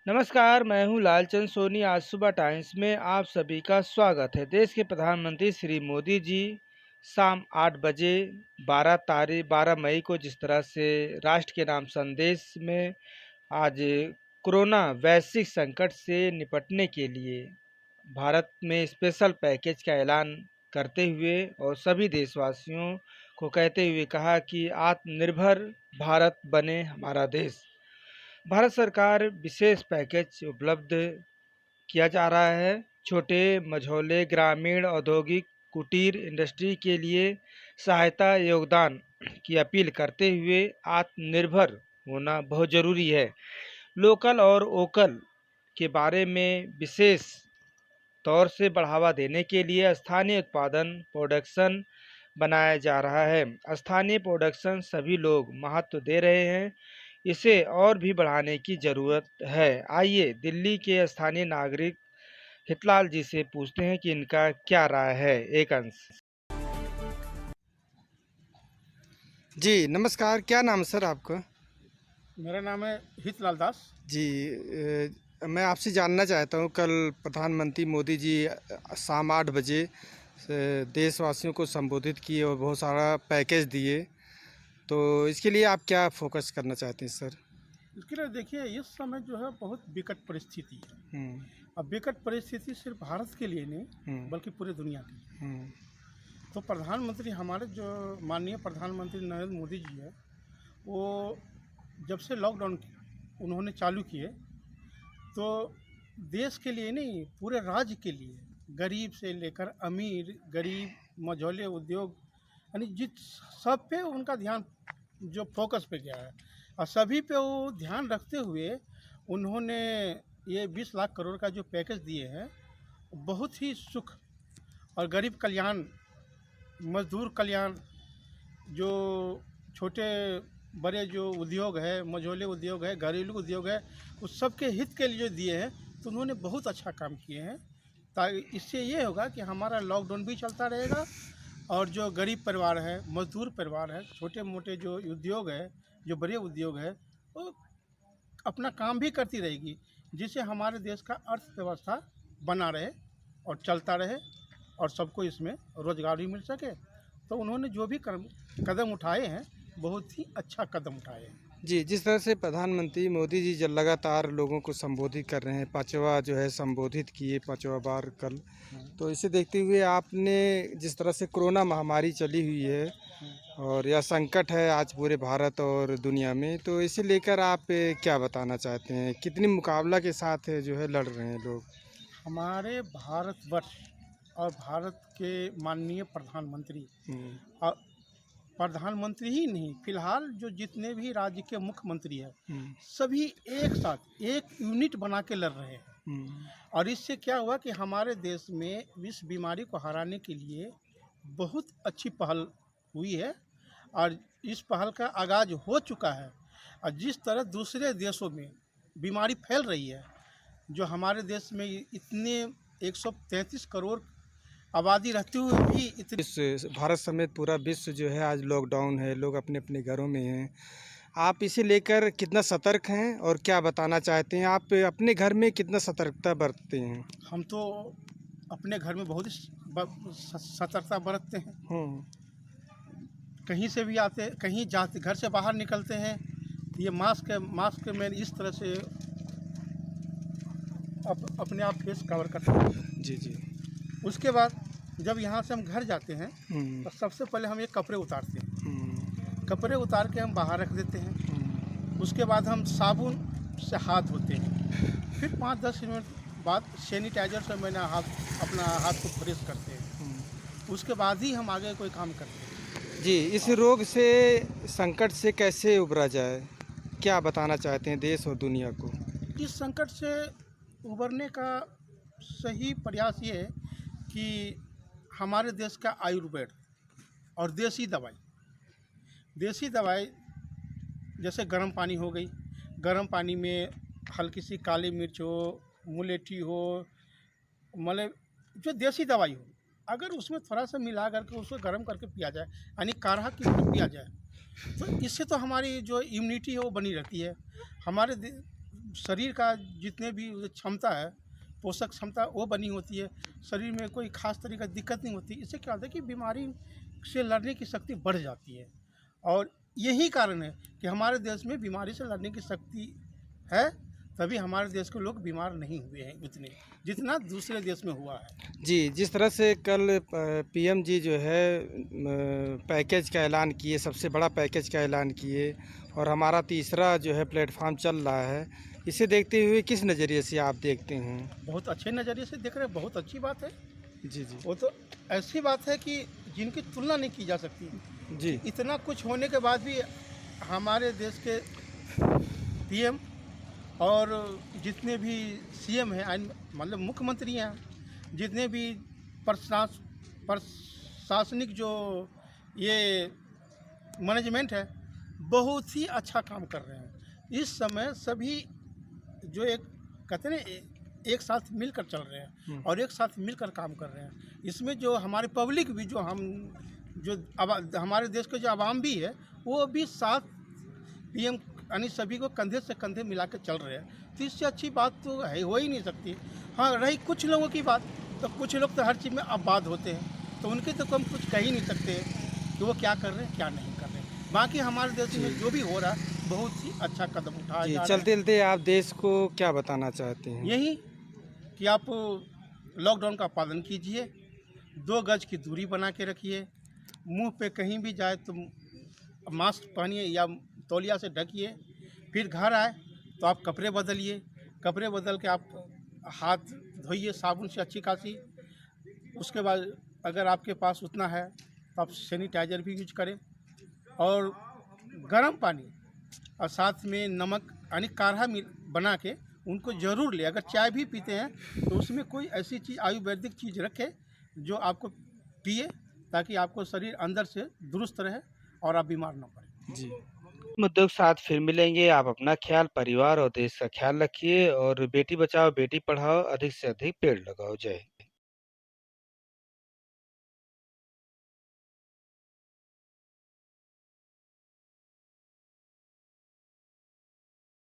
नमस्कार, मैं हूँ लालचंद सोनी। आज सुबह टाइम्स में आप सभी का स्वागत है। देश के प्रधानमंत्री श्री मोदी जी शाम 8 बजे 12 मई को जिस तरह से राष्ट्र के नाम संदेश में आज कोरोना वैश्विक संकट से निपटने के लिए भारत में स्पेशल पैकेज का ऐलान करते हुए और सभी देशवासियों को कहते हुए कहा कि आत्मनिर्भर भारत बने हमारा देश। भारत सरकार विशेष पैकेज उपलब्ध किया जा रहा है। छोटे मझोले ग्रामीण औद्योगिक कुटीर इंडस्ट्री के लिए सहायता योगदान की अपील करते हुए आत्मनिर्भर होना बहुत ज़रूरी है। लोकल और वोकल के बारे में विशेष तौर से बढ़ावा देने के लिए स्थानीय उत्पादन प्रोडक्शन बनाया जा रहा है। स्थानीय प्रोडक्शन सभी लोग महत्व दे रहे हैं, इसे और भी बढ़ाने की ज़रूरत है। आइए दिल्ली के स्थानीय नागरिक हितलाल जी से पूछते हैं कि इनका क्या राय है। एक अंश जी, नमस्कार, क्या नाम है सर आपका? मेरा नाम है हितलाल दास। जी, मैं आपसे जानना चाहता हूँ, कल प्रधानमंत्री मोदी जी शाम 8 बजे देशवासियों को संबोधित किए और बहुत सारा पैकेज दिए, तो इसके लिए आप क्या फोकस करना चाहते हैं सर? इसके लिए देखिए, इस समय जो है बहुत विकट परिस्थिति है। हम्म, अब विकट परिस्थिति सिर्फ भारत के लिए नहीं बल्कि पूरे दुनिया के लिए। हम्म, तो प्रधानमंत्री हमारे जो माननीय प्रधानमंत्री नरेंद्र मोदी जी है, वो जब से लॉकडाउन उन्होंने चालू किए, तो देश के लिए नहीं पूरे राज्य के लिए, गरीब से लेकर अमीर, गरीब मझौले उद्योग, यानी जिस सब पे उनका ध्यान जो फोकस पे गया है, और सभी पे वो ध्यान रखते हुए उन्होंने ये 20 लाख करोड़ का जो पैकेज दिए हैं, बहुत ही सुख और गरीब कल्याण, मजदूर कल्याण, जो छोटे बड़े जो उद्योग है, मझोले उद्योग है, घरेलू उद्योग है, उस सब के हित के लिए जो दिए हैं, तो उन्होंने बहुत अच्छा काम किए हैं। ताकि इससे ये होगा कि हमारा लॉकडाउन भी चलता रहेगा, और जो गरीब परिवार है, मजदूर परिवार है, छोटे मोटे जो उद्योग है, जो बड़े उद्योग है, वो अपना काम भी करती रहेगी, जिससे हमारे देश का अर्थव्यवस्था बना रहे और चलता रहे, और सबको इसमें रोजगार भी मिल सके। तो उन्होंने जो भी कदम उठाए हैं, बहुत ही अच्छा कदम उठाए हैं। जी, जिस तरह से प्रधानमंत्री मोदी जी जब लगातार लोगों को संबोधित कर रहे हैं, पाँचवा जो है संबोधित किए, पाँचवा बार कल, तो इसे देखते हुए आपने जिस तरह से कोरोना महामारी चली हुई है और यह संकट है आज पूरे भारत और दुनिया में, तो इसे लेकर आप क्या बताना चाहते हैं? कितनी मुकाबला के साथ जो है लड़ रहे हैं लोग? हमारे भारतवर्ष और भारत के माननीय प्रधानमंत्री, हुँ, और प्रधानमंत्री ही नहीं, फिलहाल जो जितने भी राज्य के मुख्यमंत्री हैं, हुँ, सभी एक साथ एक यूनिट बना के लड़ रहे हैं। हुँ, और इससे क्या हुआ कि हमारे देश में इस बीमारी को हराने के लिए बहुत अच्छी पहल हुई है, और इस पहल का आगाज हो चुका है। और जिस तरह दूसरे देशों में बीमारी फैल रही है, जो हमारे देश में इतने 133 करोड़ आबादी रहते हुए भी इतनी। विश्व भारत समेत पूरा विश्व जो है आज लॉकडाउन है, लोग अपने-अपने घरों में हैं। आप इसे लेकर कितना सतर्क हैं और क्या बताना चाहते हैं? आप अपने घर में कितना सतर्कता बरतते हैं? हम तो अपने घर में बहुत ही सतर्कता बरतते हैं। हुँ, कहीं से भी आते, कहीं जाते, घर से बाहर निकलते हैं, ये मास्क में इस तरह से अपने आप फेस कवर करते हैं। जी, जी। उसके बाद जब यहाँ से हम घर जाते हैं, हुँ, तो सबसे पहले हम ये कपड़े उतारते हैं। हुँ, कपड़े उतार के हम बाहर रख देते हैं। हुँ, उसके बाद हम साबुन से हाथ धोते हैं। फिर 5-10 मिनट बाद सैनिटाइज़र से मैंने अपना हाथ को फ्रेश करते हैं। हुँ। उसके बाद ही हम आगे कोई काम करते हैं। जी, इस रोग से संकट से कैसे उबरा जाए? क्या बताना चाहते हैं देश और दुनिया को? इस संकट से उबरने का सही प्रयास ये है कि हमारे देश का आयुर्वेद और देसी दवाई जैसे गर्म पानी हो गई, गर्म पानी में हल्की सी काली मिर्च हो, मुलेठी हो, मतलब जो देसी दवाई हो, अगर उसमें थोड़ा सा मिला करके उसको गर्म करके पिया जाए, यानी काढ़ा की तरह पिया जाए, तो इससे तो हमारी जो इम्यूनिटी है वो बनी रहती है। हमारे शरीर का जितने भी क्षमता है, पोषक क्षमता वो बनी होती है। शरीर में कोई ख़ास तरह का दिक्कत नहीं होती। इससे क्या होता है कि बीमारी से लड़ने की शक्ति बढ़ जाती है। और यही कारण है कि हमारे देश में बीमारी से लड़ने की शक्ति है, तभी हमारे देश के लोग बीमार नहीं हुए हैं उतने, जितना दूसरे देश में हुआ है। जी, जिस तरह से कल पीएम जी जो है पैकेज का ऐलान किए, सबसे बड़ा पैकेज का ऐलान किए और हमारा तीसरा जो है प्लेटफॉर्म चल रहा है, इसे देखते हुए किस नज़रिए से आप देखते हैं? बहुत अच्छे नज़रिए से देख रहे हैं, बहुत अच्छी बात है। जी, जी। वो तो ऐसी बात है कि जिनकी तुलना नहीं की जा सकती। जी, इतना कुछ होने के बाद भी हमारे देश के पीएम और जितने भी सीएम हैं, मतलब मुख्यमंत्री हैं, जितने भी प्रशासनिक जो ये मैनेजमेंट है, बहुत ही अच्छा काम कर रहे हैं। इस समय सभी जो एक कहते हैं ना, एक साथ मिलकर चल रहे हैं और एक साथ मिलकर काम कर रहे हैं। इसमें जो हमारे पब्लिक भी, जो हमारे देश के जो आवाम भी है, वो भी साथ पीएम यानी सभी को कंधे से कंधे मिला के चल रहे हैं। तो इससे अच्छी बात तो है हो ही नहीं सकती। हाँ, रही कुछ लोगों की बात, तो कुछ लोग तो हर चीज़ में आबाद होते हैं, तो उनके तो हम कुछ कह ही नहीं सकते कि वो क्या कर रहे हैं क्या नहीं कर रहे हैं। बाकी हमारे देश में जो भी हो रहा है, बहुत ही अच्छा कदम उठाया जी, जा रहा है। चलते-चलते आप देश को क्या बताना चाहते हैं? यही कि आप लॉकडाउन का पालन कीजिए, 2 गज की दूरी बना के रखिए, मुंह पे कहीं भी जाए तो मास्क पहनिए या तौलिया से ढकिए। फिर घर आए तो आप कपड़े बदलिए, कपड़े बदल के आप हाथ धोइए साबुन से अच्छी खासी। उसके बाद अगर आपके पास उतना है तो आप सैनिटाइज़र भी यूज करें और गर्म पानी और साथ में नमक यानी काढ़ा बना के उनको ज़रूर लें। अगर चाय भी पीते हैं तो उसमें कोई ऐसी चीज़ आयुर्वेदिक चीज़ रखें जो आपको पिए, ताकि आपको शरीर अंदर से दुरुस्त रहे और आप बीमार ना पड़ें। जी। मुद्दों के साथ फिर मिलेंगे। आप अपना ख्याल, परिवार और देश का ख्याल रखिए और बेटी बचाओ, बेटी पढ़ाओ, अधिक से अधिक पेड़ लगाओ। जय हिंद।